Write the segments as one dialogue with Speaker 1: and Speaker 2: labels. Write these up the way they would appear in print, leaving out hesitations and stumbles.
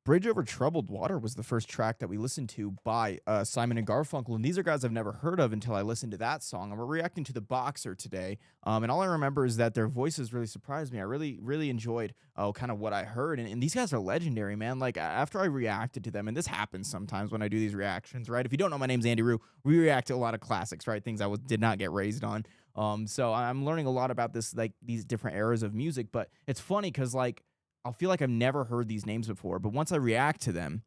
Speaker 1: Bridge Over Troubled Water was the first track that we listened to by Simon and Garfunkel, and these are guys I've never heard of until I listened to that song. And we're reacting to the Boxer today, and all I remember is that their voices really surprised me. I really enjoyed kind of what I heard, and these guys are legendary, man. Like after I reacted to them, and this happens sometimes when I do these reactions, right? If you don't know, my name's Andy Rue. We react to a lot of classics, right? Things did not get raised on. So I'm learning a lot about this, like these different eras of music. But it's funny because like I'll feel like I've never heard these names before, but once I react to them,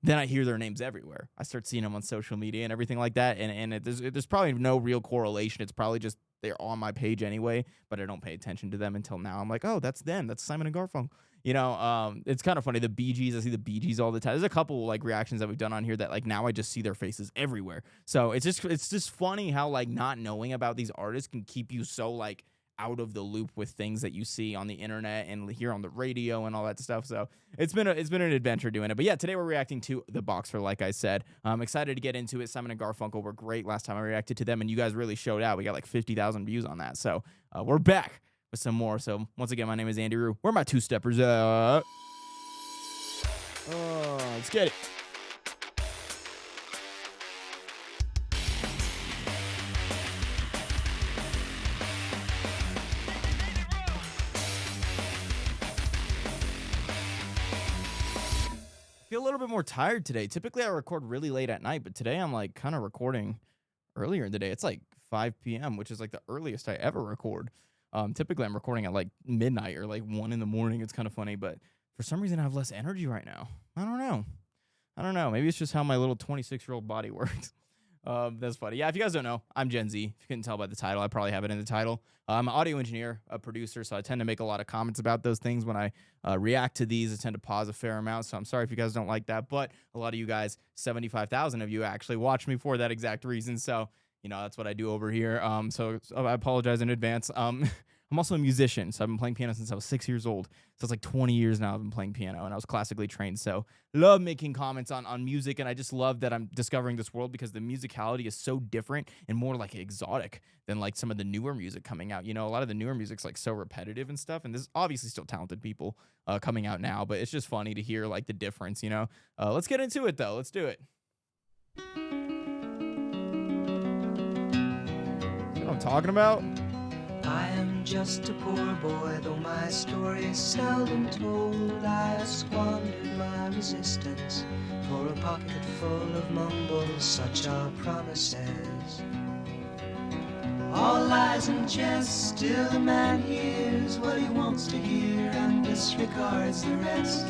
Speaker 1: then I hear their names everywhere. I start seeing them on social media and everything like that, and there's probably no real correlation. It's probably just they're on my page anyway, but I don't pay attention to them until now. I'm like, oh, that's them. That's Simon and Garfunkel. It's kind of funny. The Bee Gees, I see the Bee Gees all the time. There's a couple like reactions that we've done on here that like now I just see their faces everywhere. So it's just funny how like not knowing about these artists can keep you so like out of the loop with things that you see on the internet and hear on the radio and all that stuff. So it's been an adventure doing it. But yeah, today we're reacting to the Boxer, like I said. I'm excited to get into it. Simon and Garfunkel were great last time I reacted to them, and you guys really showed out. We got like 50,000 views on that. So we're back with some more. So once again, my name is Andy Rue. Where are my two steppers at? Let's get it. Feel a little bit more tired today. Typically, I record really late at night, but today I'm like kind of recording earlier in the day. It's like 5 p.m., which is like the earliest I ever record. Typically, I'm recording at like midnight or like 1 in the morning. It's kind of funny, but for some reason, I have less energy right now. I don't know. Maybe it's just how my little 26-year-old body works. That's funny. Yeah, if you guys don't know, I'm Gen Z. If you couldn't tell by the title, I probably have it in the title. I'm an audio engineer, a producer, so I tend to make a lot of comments about those things when I react to these. I tend to pause a fair amount, so I'm sorry if you guys don't like that. But a lot of you guys, 75,000 of you, actually watch me for that exact reason. So, that's what I do over here. So I apologize in advance. I'm also a musician, so I've been playing piano since I was 6 years old. So it's like 20 years now I've been playing piano, and I was classically trained. So love making comments on music, and I just love that I'm discovering this world because the musicality is so different and more like exotic than like some of the newer music coming out. A lot of the newer music's like so repetitive and stuff, and there's obviously still talented people coming out now, but it's just funny to hear like the difference. Let's get into it though. Let's do it. You know what I'm talking about?
Speaker 2: I am just a poor boy, though my story is seldom told. I have squandered my resistance for a pocket full of mumbles, such are promises. All lies and jest, still the man hears what he wants to hear and disregards the rest.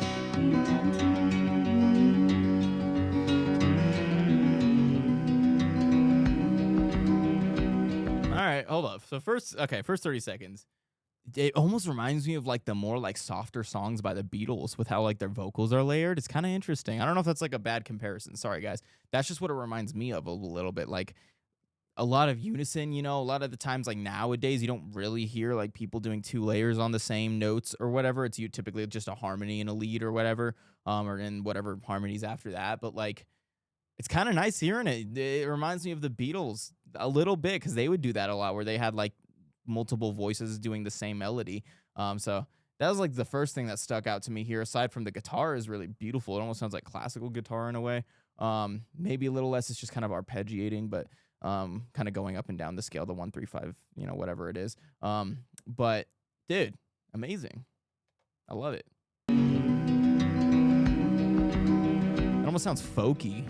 Speaker 1: All right, hold up. So first 30 seconds. It almost reminds me of like the more like softer songs by the Beatles with how like their vocals are layered. It's kind of interesting. I don't know if that's like a bad comparison. Sorry guys. That's just what it reminds me of a little bit. Like a lot of unison, a lot of the times like nowadays you don't really hear like people doing two layers on the same notes or whatever. It's typically just a harmony and a lead or whatever, or in whatever harmonies after that. But like it's kind of nice hearing it. It reminds me of the Beatles a little bit because they would do that a lot where they had like multiple voices doing the same melody. So that was like the first thing that stuck out to me here. Aside from the guitar is really beautiful. It almost sounds like classical guitar in a way. Maybe a little less. It's just kind of arpeggiating, but kind of going up and down the scale, the 1, 3, 5, whatever it is. But dude, amazing. I love it. It almost sounds folky.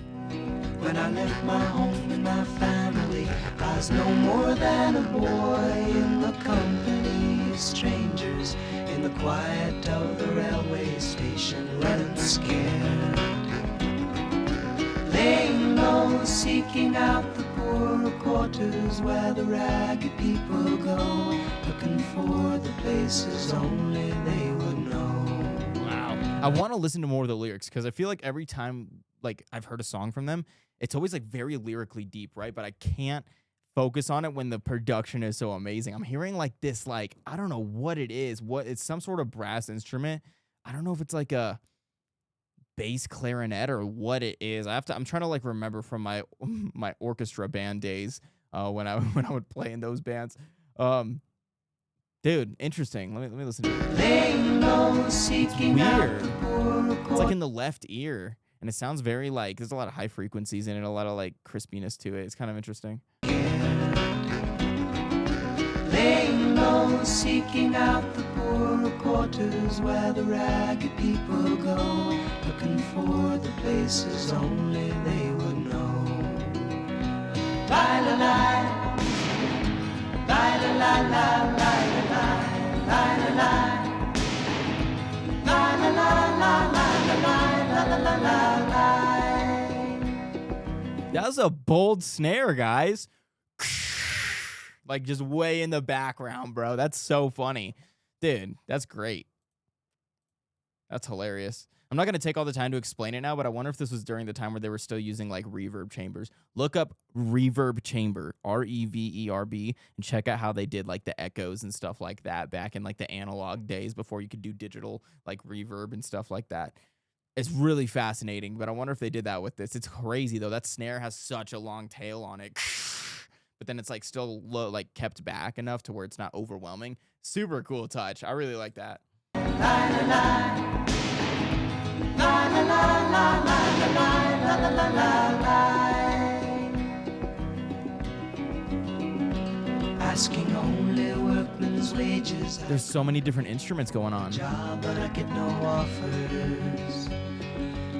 Speaker 2: When I left my home and my family, I was no more than a boy in the company of strangers, in the quiet of the railway station, running scared, laying low, seeking out the poorer quarters where the ragged people go, looking for the places only they would know.
Speaker 1: Wow. I want to listen to more of the lyrics because I feel like every time like I've heard a song from them, it's always like very lyrically deep, right? But I can't focus on it when the production is so amazing. I'm hearing like this, like, I don't know what it is. It's some sort of brass instrument. I don't know if it's like a bass clarinet or what it is. I'm trying to like remember from my my orchestra band days when I would play in those bands. Dude, interesting. Let me listen to it.
Speaker 2: Laying low, seeking out
Speaker 1: Weird.
Speaker 2: the poor
Speaker 1: It's like in the left ear, and it sounds very like there's a lot of high frequencies in it, a lot of like crispiness to it. It's kind of interesting.
Speaker 2: Laying low, seeking out the poorer quarters where the ragged people go, looking for the places only they would know. La la la, la la la la la la la la la, la la la la la la la la la.
Speaker 1: That was a bold snare, guys. Like just way in the background, bro. That's so funny. Dude, that's great. That's hilarious. I'm not going to take all the time to explain it now, but I wonder if this was during the time where they were still using like reverb chambers. Look up reverb chamber, REVERB, and check out how they did like the echoes and stuff like that back in like the analog days before you could do digital like reverb and stuff like that. It's really fascinating, but I wonder if they did that with this. It's crazy though. That snare has such a long tail on it. But then it's like still low, like kept back enough to where it's not overwhelming. Super cool touch. I really like that.
Speaker 2: La la la, la la la la la la la la la. Asking only workmen's wages.
Speaker 1: There's so many different instruments going on.
Speaker 2: Job, but I get no offers.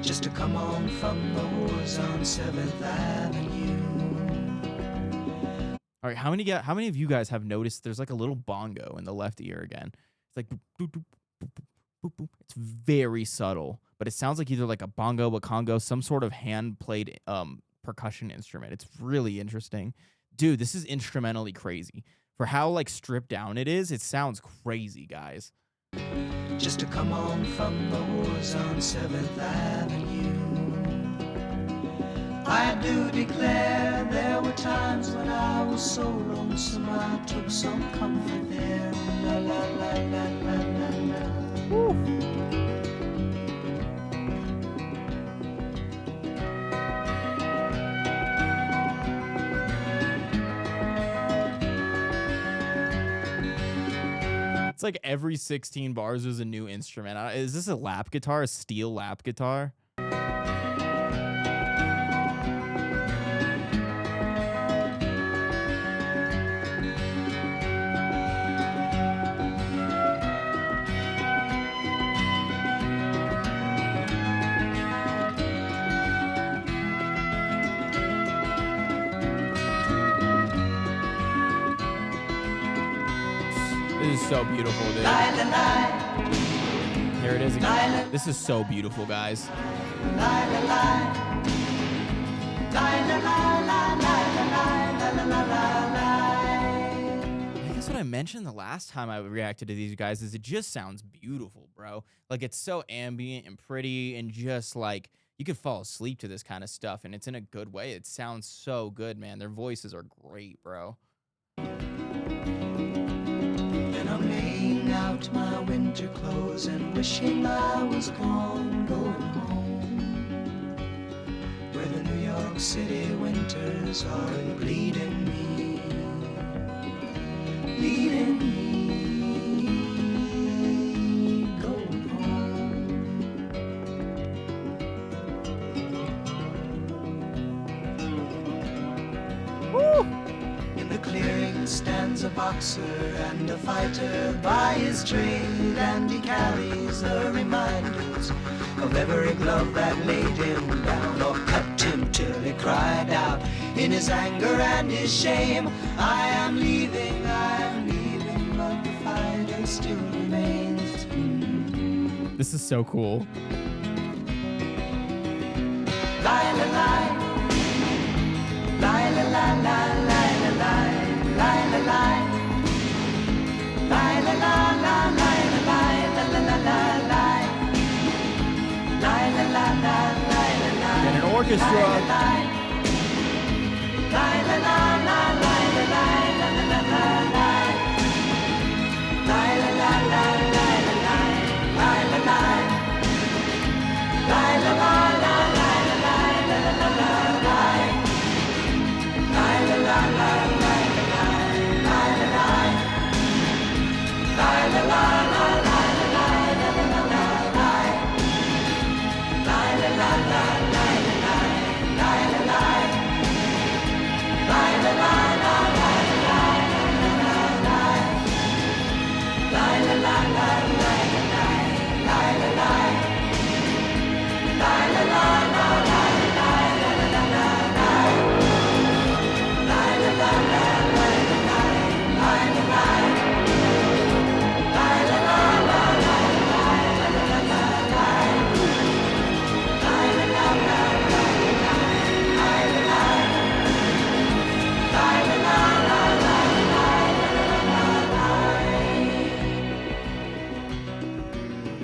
Speaker 2: Just to come on from the wars on 7th Avenue.
Speaker 1: All right, how many of you guys have noticed there's like a little bongo in the left ear again? It's like boop, boop, boop, boop, boop, boop, boop. It's very subtle, but it sounds like either like a bongo, a congo, some sort of hand-played percussion instrument. It's really interesting. Dude, this is instrumentally crazy. For how like stripped down it is, it sounds crazy, guys.
Speaker 2: Just to come on from the wars on 7th Avenue. I do declare there were times when I was so lonesome I took some comfort there. La la la la la la la. Woo.
Speaker 1: It's like every 16 bars is a new instrument. Is this a lap guitar, a steel lap guitar? This is so beautiful, dude. Here it is again. This is so beautiful, guys. I guess what I mentioned the last time I reacted to these guys is it just sounds beautiful, bro. Like it's so ambient and pretty and just like you could fall asleep to this kind of stuff and it's in a good way. It sounds so good, man. Their voices are great, bro.
Speaker 2: I'm laying out my winter clothes and wishing I was gone, going home, where the New York City winters are bleeding me, going home.
Speaker 1: Woo!
Speaker 2: In the clearing stands a boxer and a fighter by his trade, and he carries the reminders of every glove that laid him down or cut him till he cried out in his anger and his shame, I am leaving, but the fighter still remains.
Speaker 1: This is so cool.
Speaker 2: Lie, la, lie. Lie, la, la, la, lie, la, lie. Lie, la, lie. Lie, la, la, la, lie, la, lie, la, la, la, la, lie. Lie, la, la, la, lie, la, lie.
Speaker 1: And an orchestra.
Speaker 2: Lie, la, la, la, lie, la, lie, la, la, la, la, lie. Lie, la, la, la, lie, la, lie. Lie, la, lie. Lie, la, la, la, lie, la, lie, la, la, la, la, lie. Lie, la, la, la, lie, la, lie. Lie, la, lie. Lie, la, la, la, lie, la, lie, la, la, la, la, lie.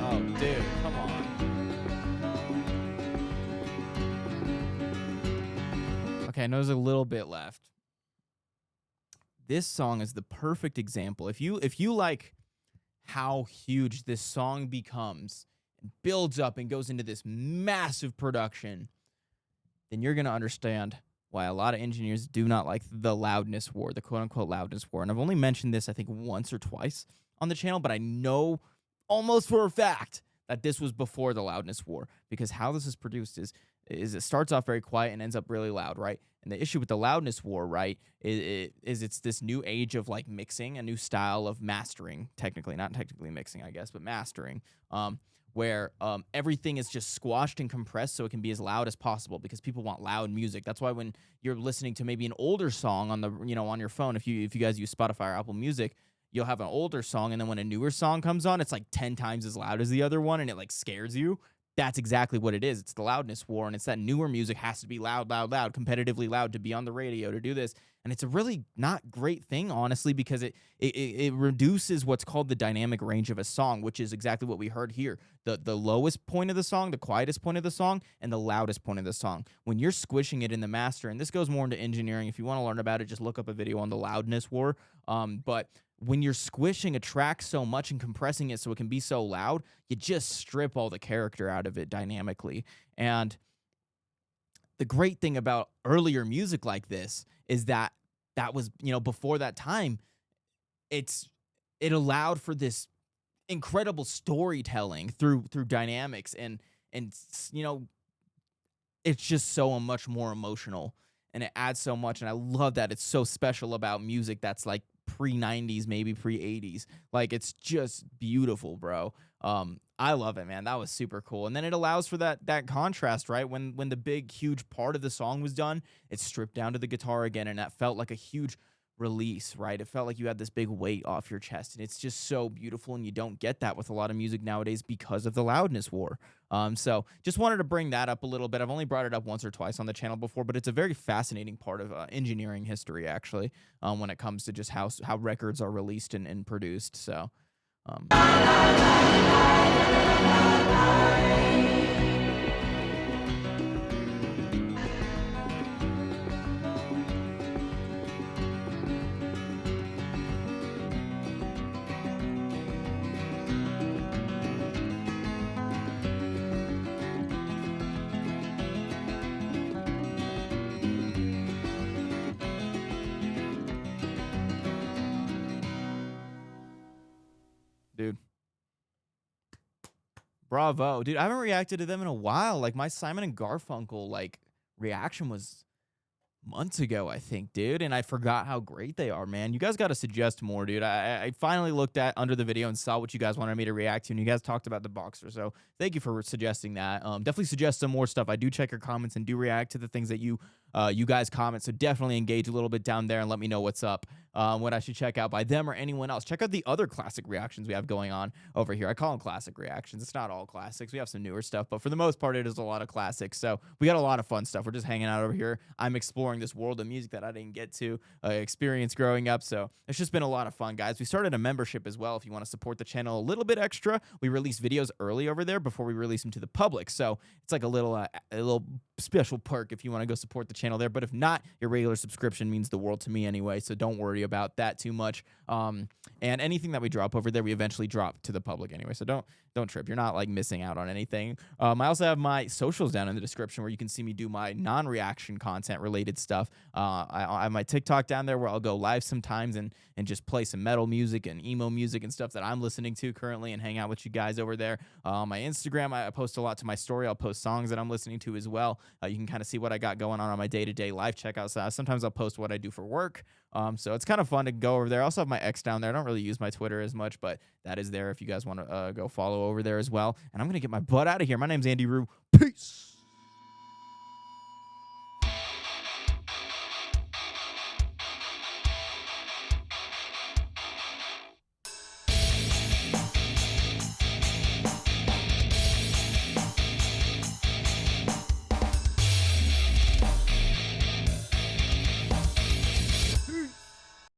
Speaker 1: Oh, dude, come on. Okay, I know there's a little bit left. This song is the perfect example. If you like how huge this song becomes and builds up and goes into this massive production, then you're going to understand why a lot of engineers do not like the loudness war, the quote-unquote loudness war. And I've only mentioned this, I think, once or twice on the channel, but I know almost for a fact that this was before the loudness war, because how this is produced is it starts off very quiet and ends up really loud, right? And the issue with the loudness war, right, is it's this new age of like mixing, a new style of mastering, technically, not technically mixing, I guess, but mastering, where everything is just squashed and compressed so it can be as loud as possible, because people want loud music. That's why when you're listening to maybe an older song on the, on your phone, if you guys use Spotify or Apple Music, you'll have an older song, and then when a newer song comes on, it's like 10 times as loud as the other one, and it like scares you. That's exactly what it is. It's the loudness war, and it's that newer music has to be loud, loud, loud, competitively loud to be on the radio, to do this. And it's a really not great thing, honestly, because it reduces what's called the dynamic range of a song, which is exactly what we heard here. The lowest point of the song, the quietest point of the song, and the loudest point of the song. When you're squishing it in the master, and this goes more into engineering, if you want to learn about it, just look up a video on the loudness war. But when you're squishing a track so much and compressing it so it can be so loud, you just strip all the character out of it dynamically. And the great thing about earlier music like this is that was, before that time, it allowed for this incredible storytelling through dynamics, and it's just so much more emotional, and it adds so much. And I love that it's so special about music that's like pre-90s, maybe pre-80s. Like, it's just beautiful, bro. I love it, man. That was super cool. And then it allows for that contrast, right? When the big, huge part of the song was done, it stripped down to the guitar again, and that felt like a huge release, right? It felt like you had this big weight off your chest, and it's just so beautiful, and you don't get that with a lot of music nowadays because of the loudness war. So just wanted to bring that up a little bit. I've only brought it up once or twice on the channel before, but it's a very fascinating part of engineering history, actually, when it comes to just how records are released and produced. So dude, bravo, dude. I haven't reacted to them in a while. Like, my Simon and Garfunkel like reaction was months ago, I think, dude, and I forgot how great they are, man. You guys got to suggest more, dude. I finally looked at under the video and saw what you guys wanted me to react to, and you guys talked about the boxer, so thank you for suggesting that. Definitely suggest some more stuff. I do check your comments and do react to the things that you guys comment, so definitely engage a little bit down there and let me know what's up, what I should check out by them or anyone else. Check out the other classic reactions we have going on over here. I call them classic reactions. It's not all classics. We have some newer stuff, but for the most part, it is a lot of classics. So we got a lot of fun stuff. We're just hanging out over here. I'm exploring this world of music that I didn't get to experience growing up. So it's just been a lot of fun, guys. We started a membership as well if you want to support the channel a little bit extra. We release videos early over there before we release them to the public. So it's like a little special perk if you want to go support the channel channel there. But if not, your regular subscription means the world to me anyway, so don't worry about that too much. And anything that we drop over there, we eventually drop to the public anyway, so don't trip. You're not like missing out on anything. I also have my socials down in the description where you can see me do my non-reaction content related stuff. I have my TikTok down there where I'll go live sometimes and just play some metal music and emo music and stuff that I'm listening to currently and hang out with you guys over there. My Instagram, I post a lot to my story. I'll post songs that I'm listening to as well. You can kind of see what I got going on my day-to-day life checkouts. Sometimes I'll post what I do for work. So it's kind of fun to go over there. I also have my X down there. I don't really use my Twitter as much, but that is there if you guys want to go follow over there as well. And I'm going to get my butt out of here. My name's Andy Roo. Peace.